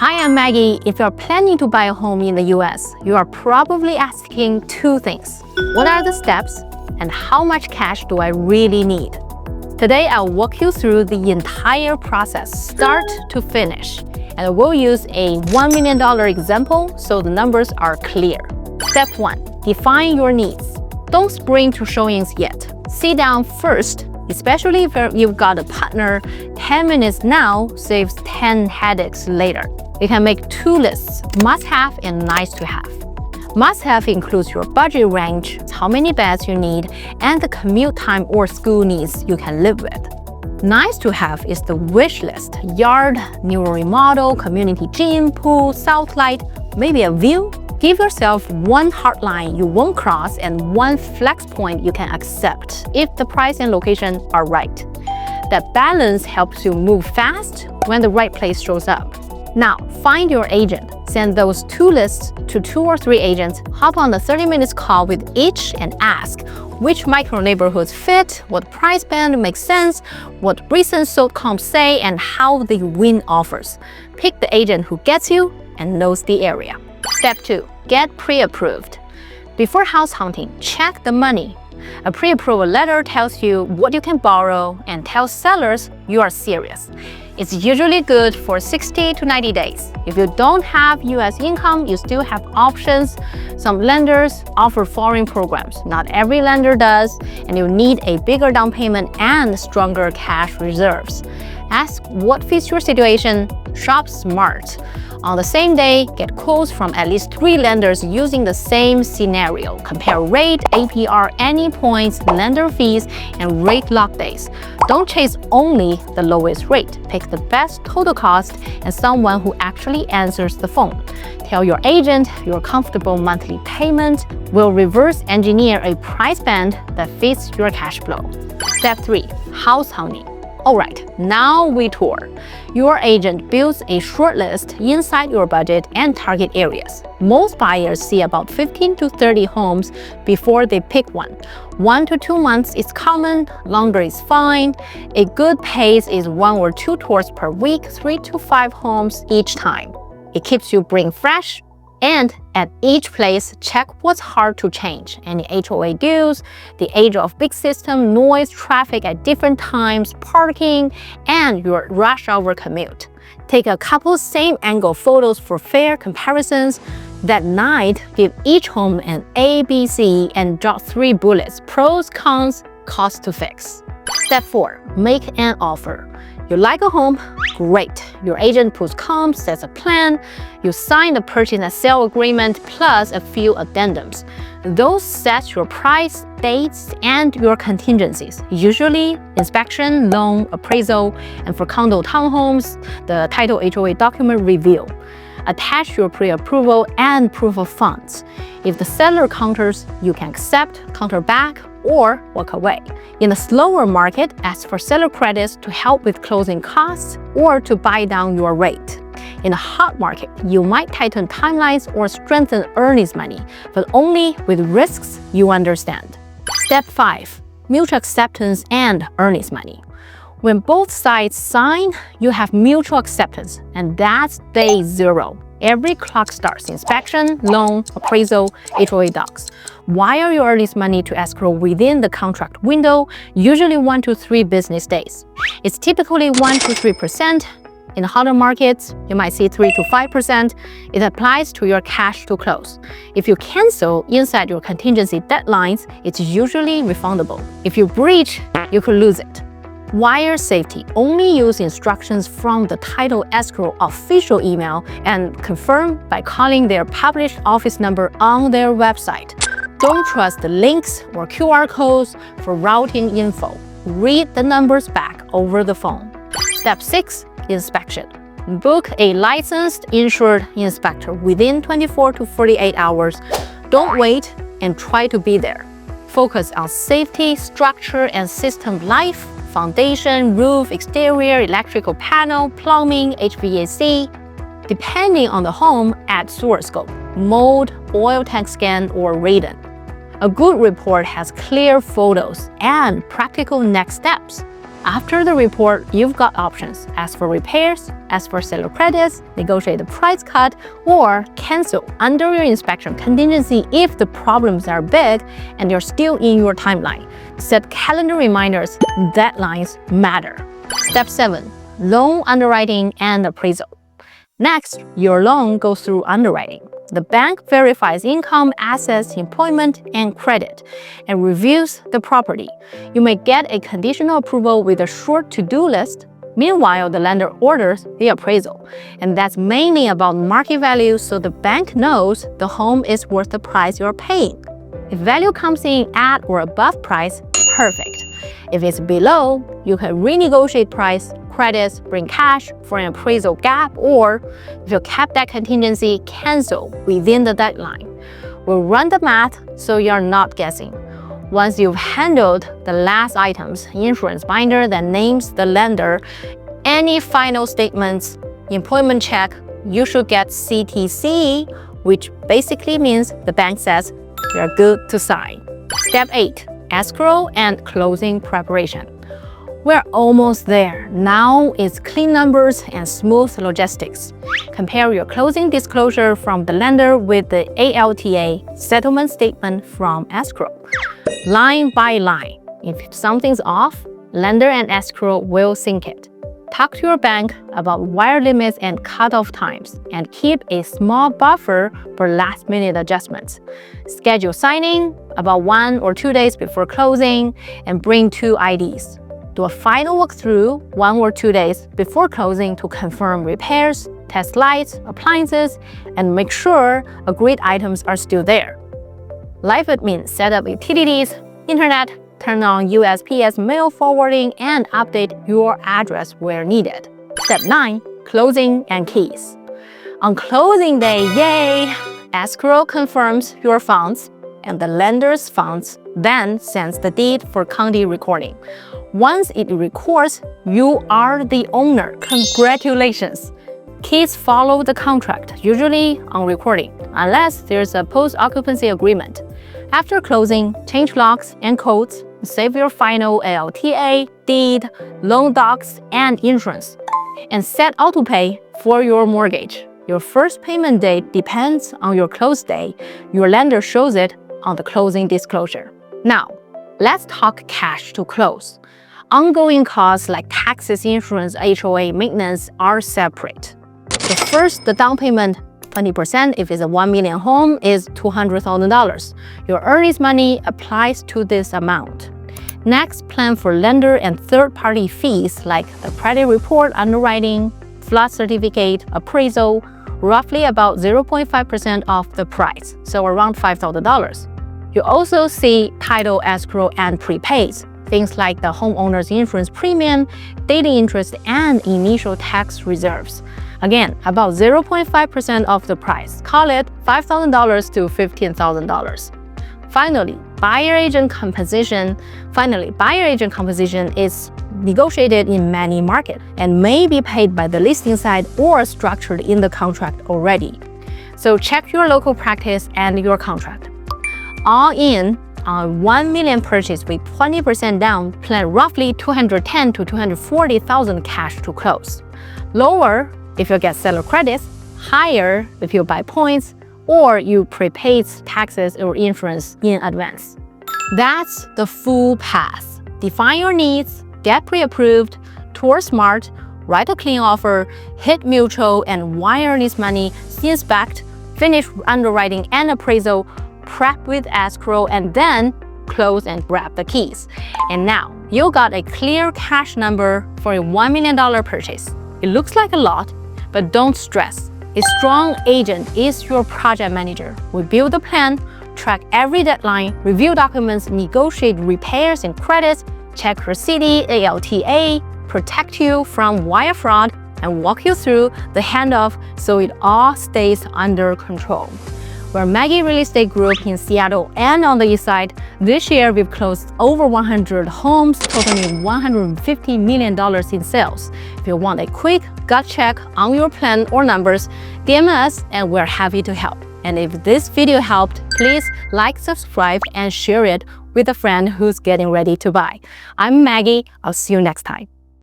Hi, I'm Maggie. If you're planning to buy a home in the US, you are probably asking two things. What are the steps and how much cash do I really need? Today, I'll walk you through the entire process, start to finish, and we'll use a $1 million example so the numbers are clear. Step 1. Define your needs. Don't sprint to showings yet. Sit down first, especially if you've got a partner. 10 minutes now saves 10 headaches later. You can make two lists, must-have and nice-to-have. Must-have includes your budget range, how many beds you need, and the commute time or school needs you can live with. Nice-to-have is the wish list, yard, new remodel, community gym, pool, south light, maybe a view. Give yourself one hard line you won't cross and one flex point you can accept if the price and location are right. That balance helps you move fast when the right place shows up. Now, find your agent. Send those two lists to 2 or 3 agents. Hop on a 30-minute call with each and ask which micro neighborhoods fit, what price band makes sense, what recent sold comps say, and how they win offers. Pick the agent who gets you and knows the area. Step 2. Get pre-approved. Before house hunting, check the money. A pre-approval letter tells you what you can borrow and tells sellers you are serious. It's usually good for 60 to 90 days. If you don't have US income, you still have options. Some lenders offer foreign programs. Not every lender does, and you need a bigger down payment and stronger cash reserves. Ask what fits your situation. Shop smart. On the same day, get quotes from at least 3 lenders using the same scenario. Compare rate, APR, any points, lender fees, and rate lock days. Don't chase only the lowest rate. Pick the best total cost and someone who actually answers the phone. Tell your agent your comfortable monthly payment. Will reverse engineer a price band that fits your cash flow. Step 3. House hunting. Alright, now we tour. Your agent builds a short list inside your budget and target areas. Most buyers see about 15 to 30 homes before they pick one. 1 to 2 months is common, longer is fine. A good pace is 1 or 2 tours per week, 3 to 5 homes each time. It keeps you brain fresh. And at each place, check what's hard to change. Any HOA dues, the age of big system, noise, traffic at different times, parking, and your rush hour commute. Take a couple same angle photos for fair comparisons. That night, give each home an A, B, C, and jot 3 bullets, pros, cons, cost to fix. Step 4. Make an offer. You like a home? Great. Your agent puts comps, sets a plan. You sign the purchase and sale agreement plus a few addendums. Those set your price, dates, and your contingencies. Usually, inspection, loan, appraisal, and for condo townhomes, the title HOA document review. Attach your pre-approval and proof of funds. If the seller counters, you can accept, counter back, or walk away. In a slower market, ask for seller credits to help with closing costs or to buy down your rate. In a hot market, you might tighten timelines or strengthen earnest money, but only with risks you understand. Step 5. Mutual acceptance and earnest money. When both sides sign, you have mutual acceptance, and that's day 0. Every clock starts: inspection, loan, appraisal, HOA docs. Wire your earnest money to escrow within the contract window, usually 1 to 3 business days. It's typically 1 to 3%. In hotter markets, you might see 3 to 5%. It applies to your cash to close. If you cancel inside your contingency deadlines, it's usually refundable. If you breach, you could lose it. Wire safety. Only use instructions from the title escrow official email and confirm by calling their published office number on their website. Don't trust the links or QR codes for routing info. Read the numbers back over the phone. Step 6. Inspection. Book a licensed, insured inspector within 24 to 48 hours. Don't wait and try to be there. Focus on safety, structure, and system life. Foundation, roof, exterior, electrical panel, plumbing, HVAC. Depending on the home, add sewer scope, mold, oil tank scan, or radon. A good report has clear photos and practical next steps. After the report, you've got options. Ask for repairs, ask for seller credits, negotiate the price cut, or cancel under your inspection contingency if the problems are big and you're still in your timeline. Set calendar reminders. Deadlines matter. Step 7. Loan underwriting and appraisal. Next, your loan goes through underwriting. The bank verifies income, assets, employment, and credit, and reviews the property. You may get a conditional approval with a short to-do list. Meanwhile, the lender orders the appraisal, and that's mainly about market value, so the bank knows the home is worth the price you're paying. If value comes in at or above price, perfect. If it's below, you can renegotiate price, credits, bring cash for an appraisal gap, or if you cap that contingency, cancel within the deadline. We'll run the math so you're not guessing. Once you've handled the last items, insurance binder that names the lender, any final statements, employment check, you should get CTC, which basically means the bank says you're good to sign. Step 8. Escrow and closing preparation. We're almost there. Now it's clean numbers and smooth logistics. Compare your closing disclosure from the lender with the ALTA settlement statement from escrow. Line by line. If something's off, lender and escrow will sync it. Talk to your bank about wire limits and cutoff times, and keep a small buffer for last-minute adjustments. Schedule signing about 1 or 2 days before closing, and bring 2 IDs. Do a final walkthrough 1 or 2 days before closing to confirm repairs, test lights, appliances, and make sure agreed items are still there. Live admin set up utilities, internet, turn on USPS mail forwarding, and update your address where needed. Step 9. Closing and keys. On closing day, yay! Escrow confirms your funds, and the lender's funds then sends the deed for county recording. Once it records, you are the owner. Congratulations! Keys follow the contract, usually on recording, unless there's a post-occupancy agreement. After closing, change locks and codes, save your final ALTA, deed, loan docs, and insurance, and set autopay for your mortgage. Your first payment date depends on your close day. Your lender shows it on the closing disclosure. Now, let's talk cash to close. Ongoing costs like taxes, insurance, HOA, maintenance are separate. So first, the down payment, 20% if it's a $1 million home, is $200,000. Your earnest money applies to this amount. Next, plan for lender and third-party fees like the credit report, underwriting, flood certificate, appraisal, roughly about 0.5% of the price, so around $5,000. You also see title, escrow, and prepaids, things like the homeowner's insurance premium, daily interest, and initial tax reserves. Again, about 0.5% of the price. Call it $5,000 to $15,000. Finally, buyer agent compensation is negotiated in many markets and may be paid by the listing side or structured in the contract already. So check your local practice and your contract. All in, on $1 million purchase with 20% down, plan roughly $210,000 to $240,000 cash to close. Lower if you get seller credits, higher if you buy points, or you prepaid taxes or insurance in advance. That's the full path. Define your needs, get pre-approved, tour smart, write a clean offer, hit mutual and wire this money, inspect, finish underwriting and appraisal, prep with escrow, and then close and grab the keys. And now, you got a clear cash number for a $1 million purchase. It looks like a lot, but don't stress. A strong agent is your project manager. We build the plan, track every deadline, review documents, negotiate repairs and credits, check your city, ALTA, protect you from wire fraud, and walk you through the handoff so it all stays under control. We're Maggie Real Estate Group in Seattle and on the East Side. This year, we've closed over 100 homes, totaling $150 million in sales. If you want a quick gut check on your plan or numbers, DM us and we're happy to help. And if this video helped, please like, subscribe, and share it with a friend who's getting ready to buy. I'm Maggie. I'll see you next time.